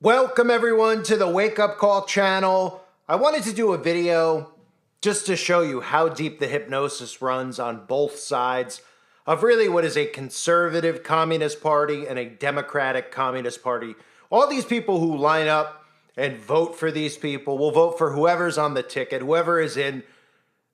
Welcome everyone to the Wake Up Call channel. I wanted to do a video just to show you how deep the hypnosis runs on both sides of really what is a conservative communist party and a democratic communist party. All these people who line up and vote for these people will vote for whoever's on the ticket, whoever is in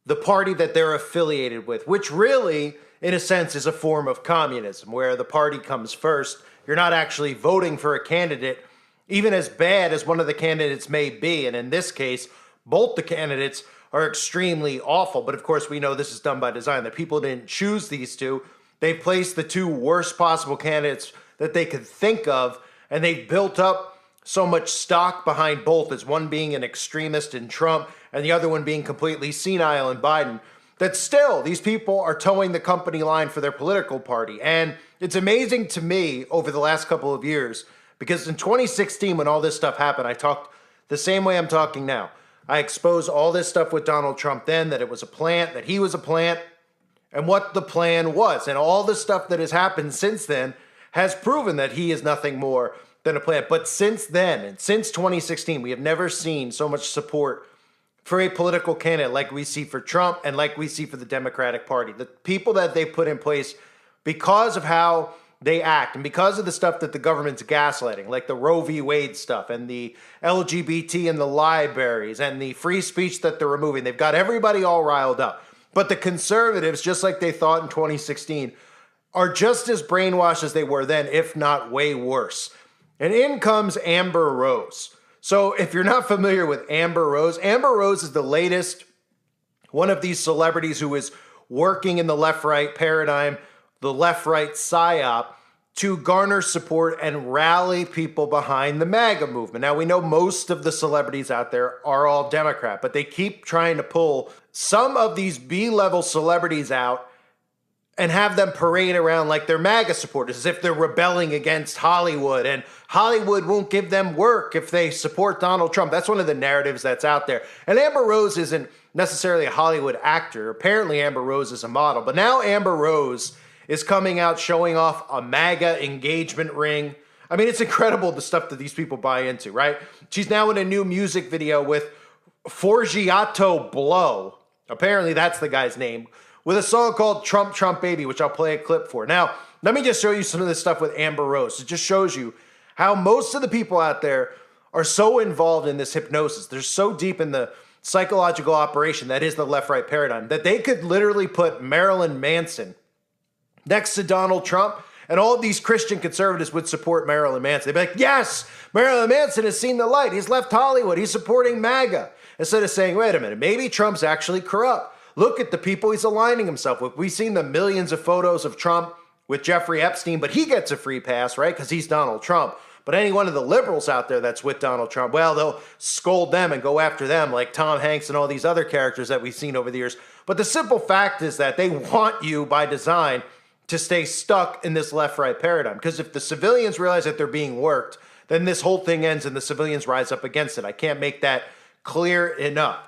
the party that they're affiliated with, which really, in a sense, is a form of communism, where the party comes first. You're not actually voting for a candidate, even as bad as one of the candidates may be. And in this case, both the candidates are extremely awful. But of course, we know this is done by design. The people didn't choose these two. They placed the two worst possible candidates that they could think of, and they've built up so much stock behind both, as one being an extremist in Trump and the other one being completely senile in Biden, that still these people are towing the company line for their political party. And it's amazing to me over the last couple of years, because in 2016, when all this stuff happened, I talked the same way I'm talking now. I exposed all this stuff with Donald Trump then, that it was a plant, that he was a plant, and what the plan was. And all the stuff that has happened since then has proven that he is nothing more than a plant. But since then, and since 2016, we have never seen so much support for a political candidate like we see for Trump and like we see for the Democratic Party. The people that they put in place, because of how they act and because of the stuff that the government's gaslighting, like the Roe v. Wade stuff and the LGBT and the libraries and the free speech that they're removing, they've got everybody all riled up. But the conservatives, just like they thought in 2016, are just as brainwashed as they were then, if not way worse. And in comes Amber Rose. So if you're not familiar with Amber Rose is the latest one of these celebrities who is working in the left-right paradigm, the left-right psyop, to garner support and rally people behind the Maga movement. Now, we know most of the celebrities out there are all Democrat, but they keep trying to pull some of these B-level celebrities out and have them parade around like they're MAGA supporters, as if they're rebelling against Hollywood, and Hollywood won't give them work if they support Donald Trump. That's one of the narratives that's out there. And Amber Rose isn't necessarily a Hollywood actor. Apparently, Amber Rose is a model. But now Amber Rose is coming out showing off a MAGA engagement ring. I mean, it's incredible the stuff that these people buy into, right? She's now in a new music video with Forgiato Blow. Apparently, that's the guy's name, with a song called Trump, Trump Baby, which I'll play a clip for. Now, let me just show you some of this stuff with Amber Rose. It just shows you how most of the people out there are so involved in this hypnosis. They're so deep in the psychological operation that is the left-right paradigm that they could literally put Marilyn Manson next to Donald Trump, and all of these Christian conservatives would support Marilyn Manson. They'd be like, yes, Marilyn Manson has seen the light. He's left Hollywood. He's supporting MAGA. Instead of saying, wait a minute, maybe Trump's actually corrupt. Look at the people he's aligning himself with. We've seen the millions of photos of Trump with Jeffrey Epstein, but he gets a free pass, right? Because he's Donald Trump. But any one of the liberals out there that's with Donald Trump, well, they'll scold them and go after them, like Tom Hanks and all these other characters that we've seen over the years. But the simple fact is that they want you by design to stay stuck in this left-right paradigm. Because if the civilians realize that they're being worked, then this whole thing ends and the civilians rise up against it. I can't make that clear enough.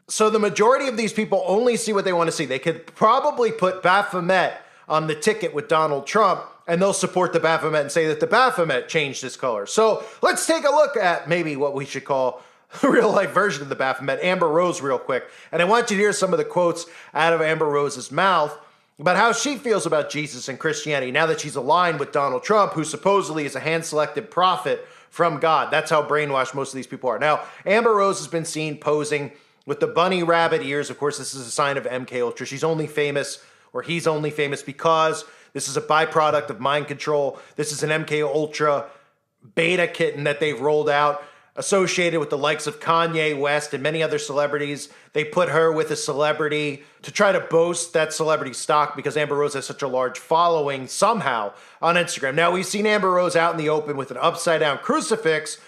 So the majority of these people only see what they want to see. They could probably put Baphomet on the ticket with Donald Trump, and they'll support the Baphomet and say that the Baphomet changed its color. So let's take a look at maybe what we should call a real-life version of the Baphomet, Amber Rose, real quick. And I want you to hear some of the quotes out of Amber Rose's mouth about how she feels about Jesus and Christianity now that she's aligned with Donald Trump, who supposedly is a hand-selected prophet from God. That's how brainwashed most of these people are. Now, Amber Rose has been seen posing with the bunny rabbit ears. Of course, this is a sign of MK Ultra. She's only famous, or he's only famous, because this is a byproduct of mind control. This is an MK Ultra beta kitten that they've rolled out, associated with the likes of Kanye West and many other celebrities. They put her with a celebrity to try to boast that celebrity stock, because Amber Rose has such a large following somehow on Instagram. Now, we've seen Amber Rose out in the open with an upside-down crucifix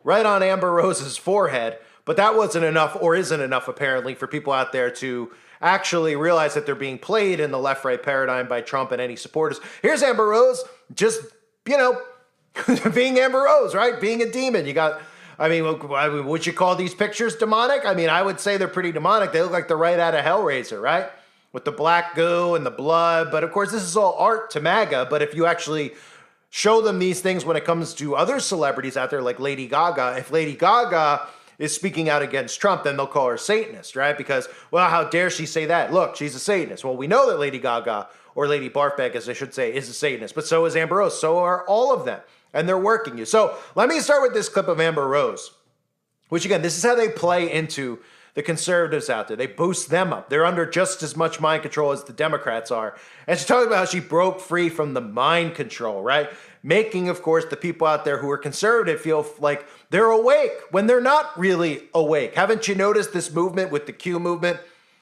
right on Amber Rose's forehead, but that wasn't enough, or isn't enough apparently, for people out there to actually realize that they're being played in the left-right paradigm by Trump and any supporters. Here's Amber Rose, just, being Amber Rose, right? Being a demon. You got, would you call these pictures demonic? I mean, I would say they're pretty demonic. They look like they're right out of Hellraiser, right? With the black goo and the blood. But of course, this is all art to MAGA. But if you actually show them these things when it comes to other celebrities out there like Lady Gaga. If Lady Gaga is speaking out against Trump, then they'll call her Satanist, right? Because, well, how dare she say that? Look, she's a Satanist. Well, we know that Lady Gaga, or Lady Barfbag, as I should say, is a Satanist, but so is Amber Rose. So are all of them, and they're working you. So let me start with this clip of Amber Rose, which, again, this is how they play into the conservatives out there. They boost them up. They're under just as much mind control as the Democrats are. And she's talking about how she broke free from the mind control, right? Making, of course, the people out there who are conservative feel like they're awake when they're not really awake. Haven't you noticed this movement with the Q movement,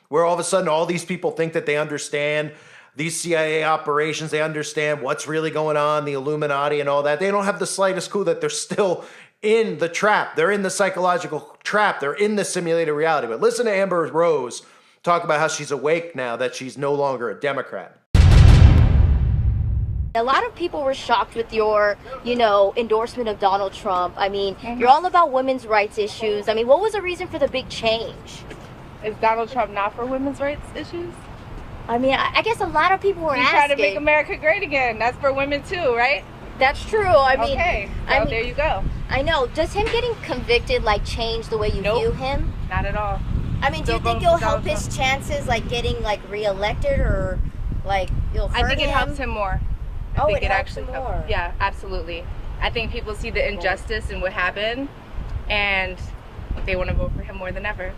where all of a sudden all these people think that they understand these CIA operations, they understand what's really going on, the Illuminati and all that. They don't have the slightest clue that they're still in the trap. They're in the psychological trap. They're in the simulated reality. But listen to Amber Rose talk about how she's awake now that she's no longer a Democrat. A lot of people were shocked with your, endorsement of Donald Trump. I mean, you're all about women's rights issues. I mean, what was the reason for the big change? Is Donald Trump not for women's rights issues? I mean, I guess a lot of people were asking. He's trying to make America great again. That's for women too, right? That's true. I mean, okay, so there you go. I know. Does him getting convicted change the way you view him? Not at all. I mean, do you think it'll help his chances getting reelected, or you'll hurt him? I think it helps him more. I think it helps him more. Yeah, absolutely. I think people see the injustice and what happened, and they want to vote for him more than ever.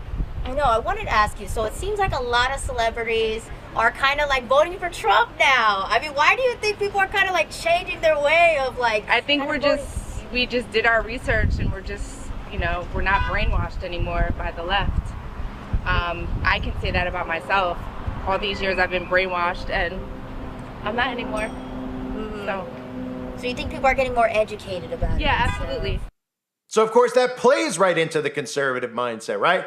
I know. I wanted to ask you, so it seems like a lot of celebrities are kind of voting for Trump now. I mean, why do you think people are kind of changing their way of I think we just did our research, and we're just, we're not brainwashed anymore by the left. I can say that about myself. All these years I've been brainwashed, and I'm not anymore. So you think people are getting more educated about it? Yeah, absolutely. So, of course, that plays right into the conservative mindset, right?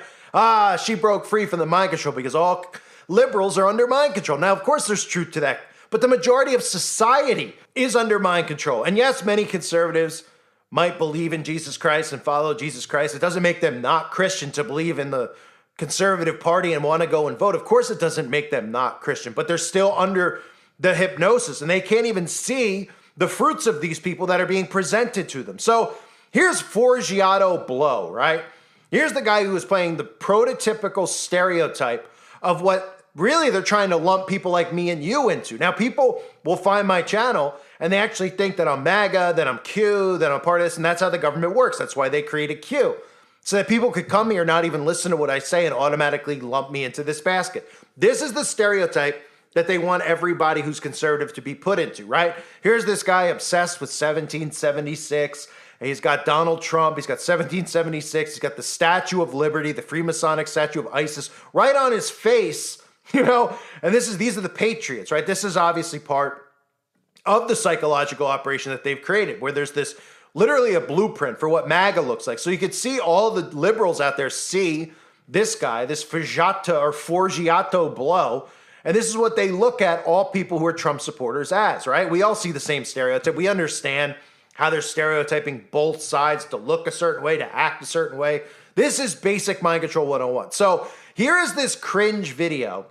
She broke free from the mind control because all liberals are under mind control. Now, of course, there's truth to that, but the majority of society is under mind control. And yes, many conservatives might believe in Jesus Christ and follow Jesus Christ. It doesn't make them not Christian to believe in the conservative party and want to go and vote. Of course, it doesn't make them not Christian, but they're still under the hypnosis, and they can't even see the fruits of these people that are being presented to them. So here's Forgiato Blow, right? Here's the guy who is playing the prototypical stereotype of what really they're trying to lump people like me and you into. Now, people will find my channel and they actually think that I'm Maga, that I'm Q, that I'm part of this, and that's how the government works. That's why they created Q, so that people could come here, not even listen to what I say, and automatically lump me into this basket. This is the stereotype that they want everybody who's conservative to be put into, right? Here's this guy obsessed with 1776. And he's got Donald Trump. He's got 1776. He's got the Statue of Liberty, the Freemasonic statue of ISIS, right on his face, And these are the patriots, right? This is obviously part of the psychological operation that they've created, where there's this literally a blueprint for what MAGA looks like. So you could see all the liberals out there see this guy, this Forgiato Blow. And this is what they look at all people who are Trump supporters as, right? We all see the same stereotype. We understand how they're stereotyping both sides to look a certain way, to act a certain way. This is basic mind control 101. So here is this cringe video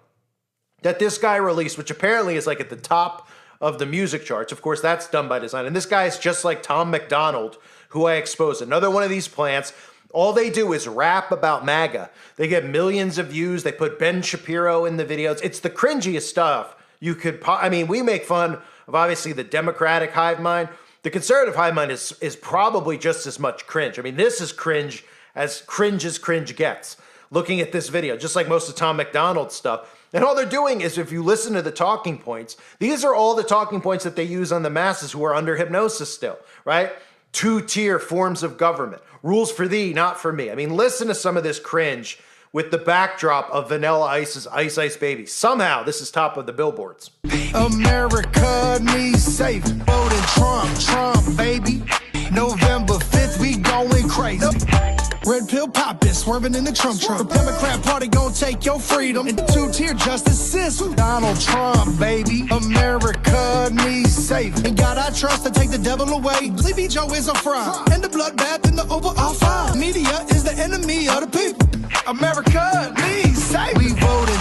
that this guy released, which apparently is at the top of the music charts. Of course, that's done by design. And this guy is just like Tom McDonald, who I exposed. Another one of these plants. All they do is rap about MAGA. They get millions of views. They put Ben Shapiro in the videos. It's the cringiest stuff you could... we make fun of, obviously, the Democratic hive mind. The conservative hive mind is probably just as much cringe. This is cringe as cringe gets. Looking at this video, just like most of Tom McDonald's stuff. And all they're doing is, if you listen to the talking points, these are all the talking points that they use on the masses who are under hypnosis still, right? 2-tier forms of government. Rules for thee, not for me. Listen to some of this cringe with the backdrop of Vanilla Ice's Ice Ice Baby. Somehow, this is top of the billboards. America needs safe. Voting Trump, baby. November 5th, we going crazy. Red pill poppin', swerving in the Trump. The Democrat Party gon' take your freedom. And 2-tier justice system. Donald Trump, baby. America needs safe. And God I trust to take the devil away. Sleepy Joe is a fraud. And the bloodbath and the overall fire. Media is the enemy of the people. America needs safe. We voted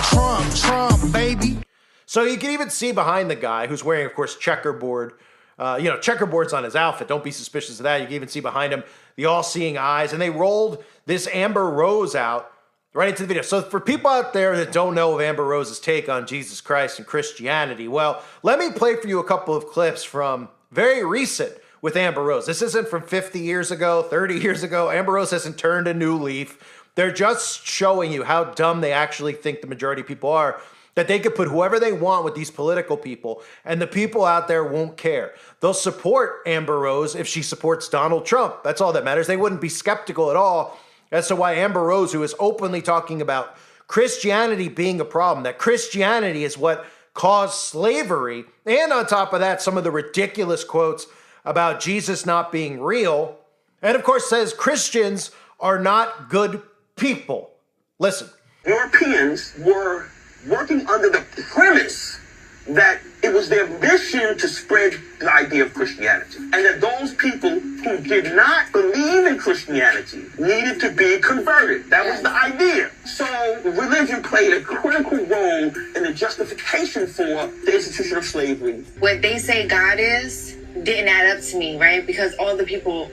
Trump, baby. So you can even see behind the guy, who's wearing, of course, checkerboard checkerboards on his outfit. Don't be suspicious of that. You can even see behind him the all-seeing eyes. And they rolled this Amber Rose out right into the video. So for people out there that don't know of Amber Rose's take on Jesus Christ and Christianity, well, let me play for you a couple of clips from very recent with Amber Rose. This isn't from 50 years ago, 30 years ago. Amber Rose hasn't turned a new leaf. They're just showing you how dumb they actually think the majority of people are, that they could put whoever they want with these political people, and the people out there won't care. They'll support Amber Rose if she supports Donald Trump. That's all that matters. They wouldn't be skeptical at all as to why Amber Rose, who is openly talking about Christianity being a problem, that Christianity is what caused slavery, and on top of that, some of the ridiculous quotes about Jesus not being real, and of course says Christians are not good people. Listen. Europeans were working under the premise that it was their mission to spread the idea of Christianity, and that those people who did not believe in Christianity needed to be converted. That was the idea. So religion played a critical role in the justification for the institution of slavery. What they say God is didn't add up to me, right? Because all the people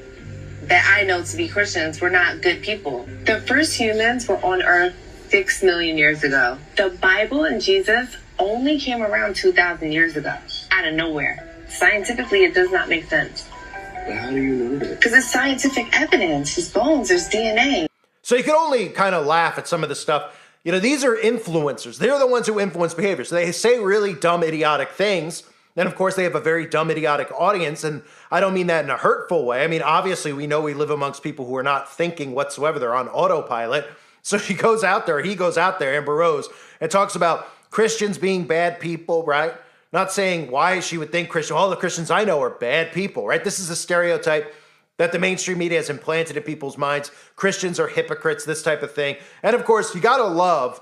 that I know to be Christians were not good people. The first humans were on earth 6 million years ago. The Bible and Jesus only came around 2,000 years ago, out of nowhere. Scientifically, it does not make sense. But how do you know that? Because it's scientific evidence. There's bones, there's DNA. So you can only kind of laugh at some of the stuff. You know, these are influencers. They're the ones who influence behavior. So they say really dumb, idiotic things. And of course, they have a very dumb, idiotic audience. And I don't mean that in a hurtful way. I mean, obviously, we know we live amongst people who are not thinking whatsoever. They're on autopilot. So he goes out there, Amber Rose, and talks about Christians being bad people, right? Not saying why she would think all the Christians I know are bad people, right? This is a stereotype that the mainstream media has implanted in people's minds. Christians are hypocrites, this type of thing. And of course, you got to love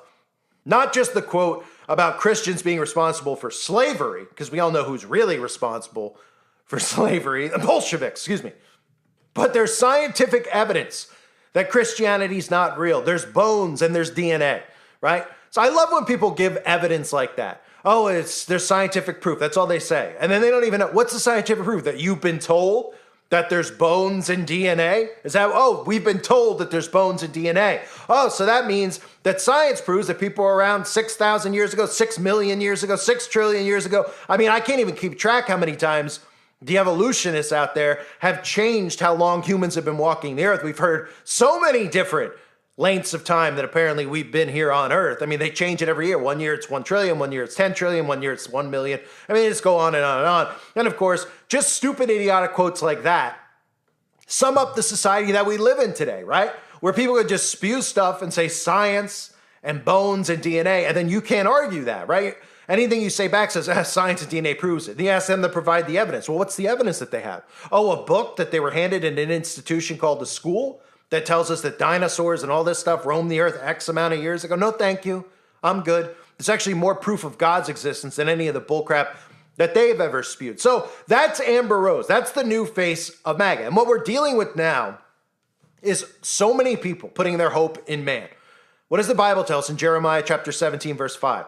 not just the quote about Christians being responsible for slavery, because we all know who's really responsible for slavery, the Bolsheviks, excuse me. But there's scientific evidence that Christianity is not real. There's bones and there's DNA, right? So I love when people give evidence like that. Oh, there's scientific proof. That's all they say. And then they don't even know. What's the scientific proof? That you've been told that there's bones and DNA? Is that, we've been told that there's bones and DNA. Oh, so that means that science proves that people are around 6,000 years ago, 6 million years ago, 6 trillion years ago. I mean, I can't even keep track how many times the evolutionists out there have changed how long humans have been walking the earth. We've heard so many different lengths of time that apparently we've been here on earth. I mean, they change it every year. 1 year it's 1 trillion, 1 year it's 10 trillion, 1 year it's 1 million. I mean, just go on and on and on. And of course, just stupid, idiotic quotes like that sum up the society that we live in today, right? Where people could just spew stuff and say science and bones and DNA, and then you can't argue that, right? Anything you say back says, science and DNA proves it. Then you ask them to provide the evidence. Well, what's the evidence that they have? Oh, a book that they were handed in an institution called the school that tells us that dinosaurs and all this stuff roamed the earth X amount of years ago. No, thank you. I'm good. There's actually more proof of God's existence than any of the bullcrap that they've ever spewed. So that's Amber Rose. That's the new face of MAGA. And what we're dealing with now is so many people putting their hope in man. What does the Bible tell us in Jeremiah chapter 17, verse 5?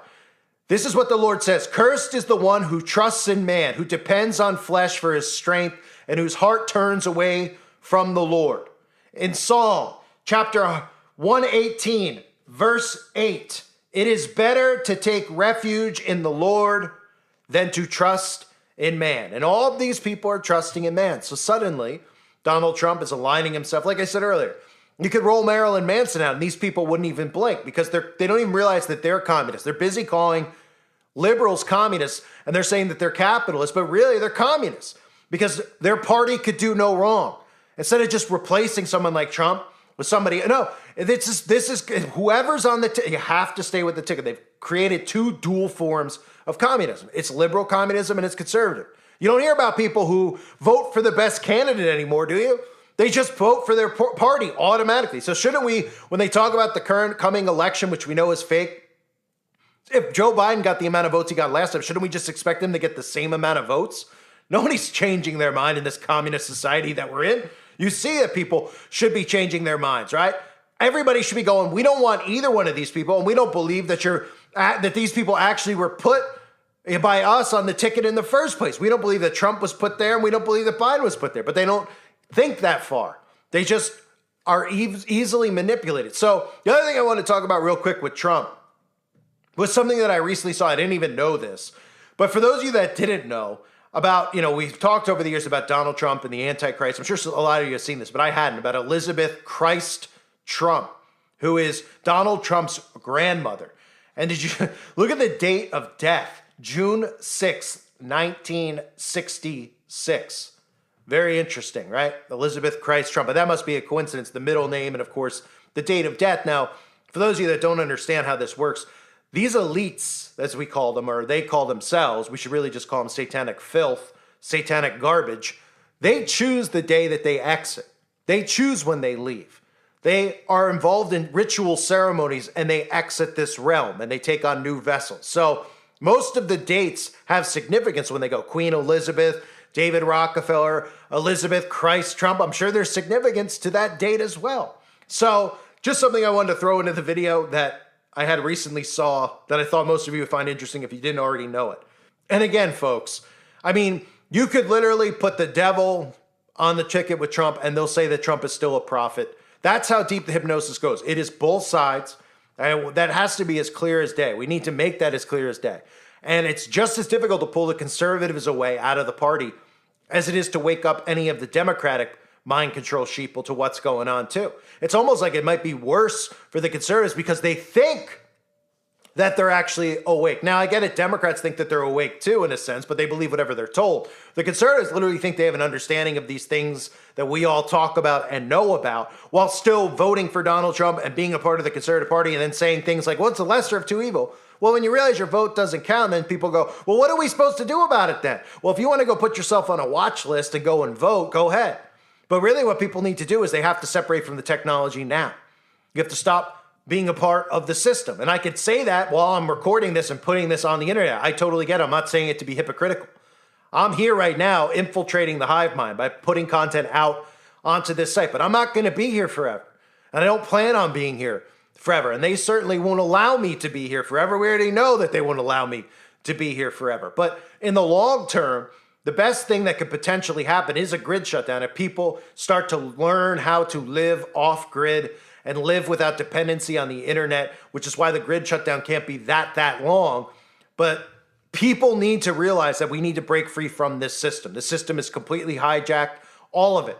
This is what the Lord says. Cursed is the one who trusts in man, who depends on flesh for his strength, and whose heart turns away from the Lord. In Psalm chapter 118, verse 8, it is better to take refuge in the Lord than to trust in man. And all of these people are trusting in man. So suddenly, Donald Trump is aligning himself. Like I said earlier, you could roll Marilyn Manson out and these people wouldn't even blink because they don't even realize that they're communists. They're busy calling liberals communists and they're saying that they're capitalists, but really they're communists because their party could do no wrong. Instead of just replacing someone like Trump with somebody, no, this is whoever's on the ticket, you have to stay with the ticket. They've created two dual forms of communism. It's liberal communism and it's conservative. You don't hear about people who vote for the best candidate anymore, do you? They just vote for their party automatically. So shouldn't we, when they talk about the current coming election, which we know is fake, if Joe Biden got the amount of votes he got last time, shouldn't we just expect him to get the same amount of votes? Nobody's changing their mind in this communist society that we're in. You see that people should be changing their minds, right? Everybody should be going, we don't want either one of these people, and we don't believe that that these people actually were put by us on the ticket in the first place. We don't believe that Trump was put there, and we don't believe that Biden was put there, but they don't think that far. They just are easily manipulated. So the other thing I want to talk about real quick with Trump was something that I recently saw. I didn't even know this, but for those of you that didn't know about, we've talked over the years about Donald Trump and the Antichrist. I'm sure a lot of you have seen this, but I hadn't, about Elizabeth Christ Trump, who is Donald Trump's grandmother. And did you look at the date of death? June 6th, 1966. Very interesting, right? Elizabeth Christ Trump. But that must be a coincidence, the middle name and, of course, the date of death. Now, for those of you that don't understand how this works, these elites, as we call them, or they call themselves, we should really just call them satanic filth, satanic garbage. They choose the day that they exit. They choose when they leave. They are involved in ritual ceremonies and they exit this realm and they take on new vessels. So most of the dates have significance when they go. Queen Elizabeth, David Rockefeller, Elizabeth Christ Trump. I'm sure there's significance to that date as well. So just something I wanted to throw into the video that I had recently saw that I thought most of you would find interesting if you didn't already know it. And again, folks, I mean, you could literally put the devil on the ticket with Trump and they'll say that Trump is still a prophet. That's how deep the hypnosis goes. It is both sides. And that has to be as clear as day. We need to make that as clear as day. And it's just as difficult to pull the conservatives away out of the party as it is to wake up any of the Democratic mind control sheeple to what's going on too. It's almost like it might be worse for the conservatives because they think that they're actually awake. Now, I get it. Democrats think that they're awake too, in a sense, but they believe whatever they're told. The conservatives literally think they have an understanding of these things that we all talk about and know about while still voting for Donald Trump and being a part of the conservative party and then saying things like, well, it's the lesser of two evil. Well, when you realize your vote doesn't count, then people go, well, what are we supposed to do about it then? Well, if you want to go put yourself on a watch list and go and vote, go ahead. But really what people need to do is they have to separate from the technology now. You have to stop being a part of the system. And I could say that while I'm recording this and putting this on the internet. I totally get it. I'm not saying it to be hypocritical. I'm here right now infiltrating the hive mind by putting content out onto this site. But I'm not going to be here forever. And I don't plan on being here forever. And they certainly won't allow me to be here forever. We already know that they won't allow me to be here forever. But in the long term, the best thing that could potentially happen is a grid shutdown. If people start to learn how to live off grid and live without dependency on the internet, which is why the grid shutdown can't be that long. But people need to realize that we need to break free from this system. The system is completely hijacked, all of it.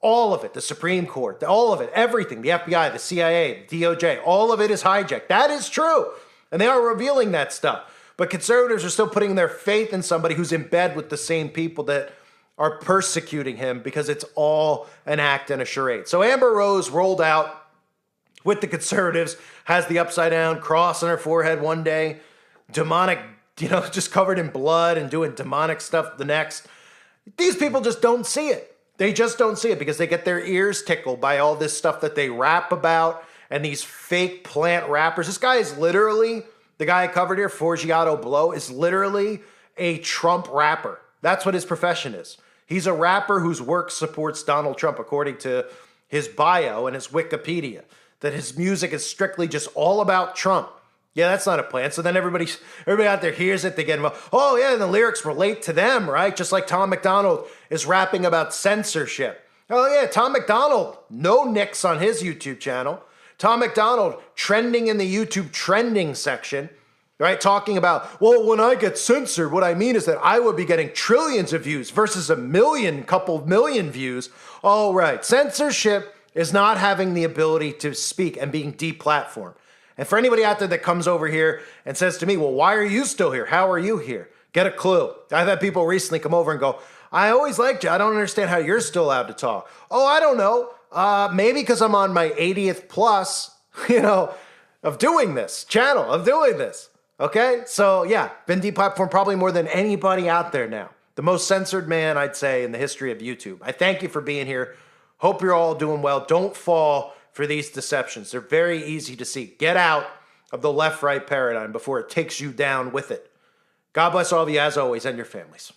All of it, the Supreme Court, all of it, everything, the FBI, the CIA, the DOJ, all of it is hijacked. That is true. And they are revealing that stuff. But conservatives are still putting their faith in somebody who's in bed with the same people that are persecuting him because it's all an act and a charade. So Amber Rose rolled out with the conservatives, has the upside down cross on her forehead one day, demonic, just covered in blood and doing demonic stuff the next. These people just don't see it. They just don't see it because they get their ears tickled by all this stuff that they rap about and these fake plant rappers. This guy is literally, the guy I covered here, Forgiato Blow, is literally a Trump rapper. That's what his profession is. He's a rapper whose work supports Donald Trump, according to his bio and his Wikipedia, that his music is strictly just all about Trump. Yeah, that's not a plan. So then everybody out there hears it. They get, oh yeah, and the lyrics relate to them, right? Just like Tom McDonald is rapping about censorship. Oh yeah, Tom McDonald, no nicks on his YouTube channel. Tom McDonald trending in the YouTube trending section, right? Talking about, well, when I get censored, what I mean is that I would be getting trillions of views versus couple million views. All right, censorship is not having the ability to speak and being deplatformed. And for anybody out there that comes over here and says to me, well, why are you still here? How are you here? Get a clue. I've had people recently come over and go, I always liked you. I don't understand how you're still allowed to talk. Oh, I don't know. Maybe because I'm on my 80th plus, of doing this channel, of doing this. Okay? So yeah, been deplatformed probably more than anybody out there now. The most censored man, I'd say, in the history of YouTube. I thank you for being here. Hope you're all doing well. Don't fall for these deceptions. They're very easy to see. Get out of the left-right paradigm before it takes you down with it. God bless all of you as always and your families.